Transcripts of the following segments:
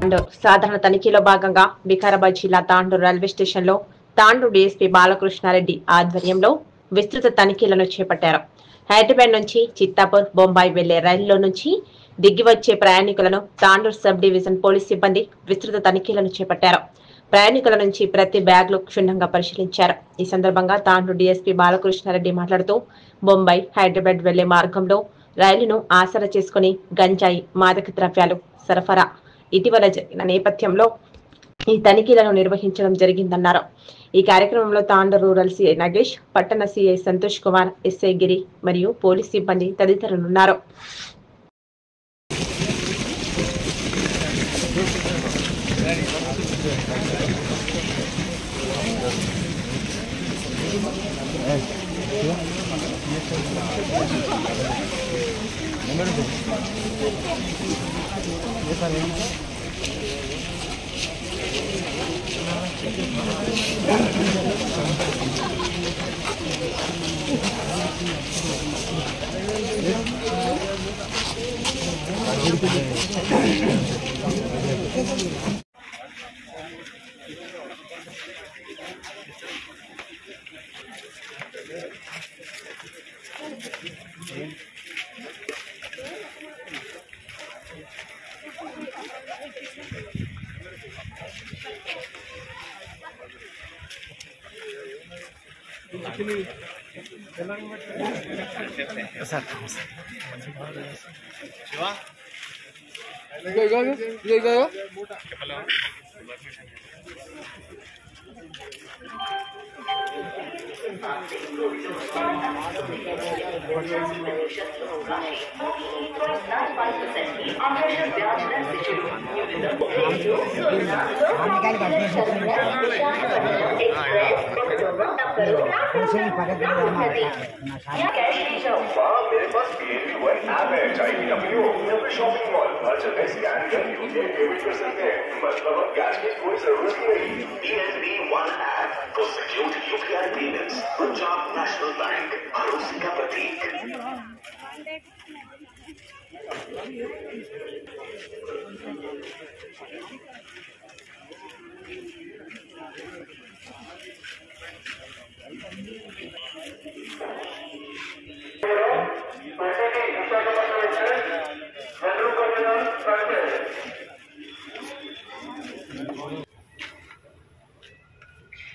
సాధారణ తనిఖీలో భాగంగా వికారాబాద్ జిల్లా తాండూరు రైల్వే స్టేషన్ లో తాండూరు డీఎస్పీ బాలకృష్ణారెడ్డి ఆధ్వర్యంలో విస్తృత తనిఖీలను చేపట్టారు. హైదరాబాద్ నుంచి చిత్తాపూర్, బొంబాయి వెళ్లే రైల్లో నుంచి దిగివచ్చే ప్రయాణికులను తాండూరు సబ్ డివిజన్ పోలీస్ సిబ్బంది విస్తృత తనిఖీలను చేపట్టారు. ప్రయాణికుల నుంచి ప్రతి బ్యాగ్లు క్షుణ్ణంగా పరిశీలించారు. ఈ సందర్భంగా తాండూరు డీఎస్పీ బాలకృష్ణారెడ్డి మాట్లాడుతూ బొంబాయి, హైదరాబాద్ వెళ్లే మార్గంలో రైలును ఆసరా చేసుకుని గంజాయి, మాదక ద్రవ్యాలు సరఫరా ఇటీవల జరిగిన నేపథ్యంలో ఈ తనిఖీలను నిర్వహించడం జరిగిందన్నారు. ఈ కార్యక్రమంలో తాండూరు రూరల్ సిఐ నాగేష్, పట్టణ సిఐ సంతోష్ కుమార్, ఎస్ఐ గిరి మరియు పోలీస్ సిబ్బంది తదితరులున్నారు.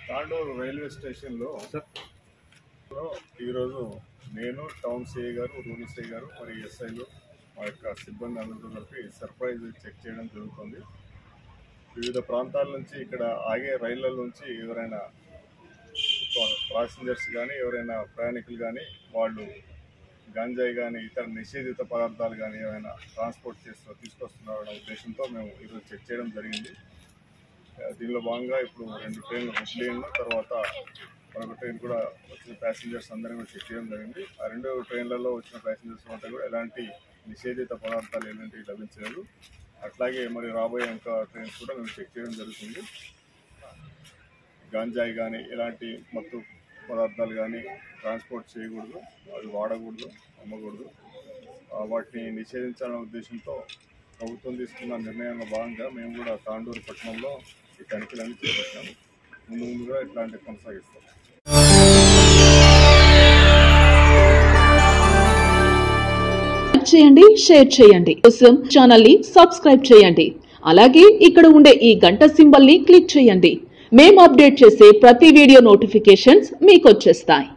తాండూరు రైల్వే స్టేషన్లో ఈరోజు నేను, టౌన్ సిఐ గారు, రూరల్ సిఐ గారు మరియు ఎస్ఐలు మా యొక్క సిబ్బంది అందరితో కలిపి సర్ప్రైజ్ చెక్ చేయడం జరుగుతుంది. వివిధ ప్రాంతాల నుంచి ఇక్కడ ఆగే రైళ్ల నుంచి ఎవరైనా ప్యాసింజర్స్ కానీ ఎవరైనా ప్రయాణికులు కానీ వాళ్ళు గంజాయి కానీ ఇతర నిషేధిత పదార్థాలు కానీ ఏమైనా ట్రాన్స్పోర్ట్ తీసుకొస్తున్నారనే ఉద్దేశంతో మేము ఈరోజు చెక్ చేయడం జరిగింది. దీనిలో భాగంగా ఇప్పుడు 2 ట్రైన్లు హుబ్లీ తర్వాత మరొక ట్రైన్ కూడా వచ్చిన ప్యాసింజర్స్ అందరినీ కూడా చెక్ చేయడం జరిగింది. ఆ 2 ట్రైన్లలో వచ్చిన ప్యాసింజర్స్ అంతా కూడా ఎలాంటి నిషేధిత పదార్థాలు ఎలాంటివి లభించలేదు. అట్లాగే మరి రాబోయే ఇంకా ట్రైన్స్ కూడా మేము చెక్ చేయడం జరుగుతుంది. గంజాయి కానీ ఎలాంటి మత్తు పదార్థాలు కానీ ట్రాన్స్పోర్ట్ చేయకూడదు, అది వాడకూడదు, అమ్మకూడదు. వాటిని నిషేధించాలనే ఉద్దేశంతో ప్రభుత్వం తీసుకున్న నిర్ణయంలో భాగంగా మేము కూడా తాండూరు పట్టణంలో ఈ తనిఖీలన్నీ చేపట్టాము. ముందుగా ఇట్లాంటివి కొనసాగిస్తాం. చేయండి, షేర్ చేయండి, కోసం ఛానల్ ని సబ్స్క్రైబ్ చేయండి. అలాగే ఇక్కడ ఉండే ఈ గంట సింబల్ ని క్లిక్ చేయండి. మేము అప్డేట్ చేసే ప్రతి వీడియో నోటిఫికేషన్స్ మీకు వచ్చేస్తాయి.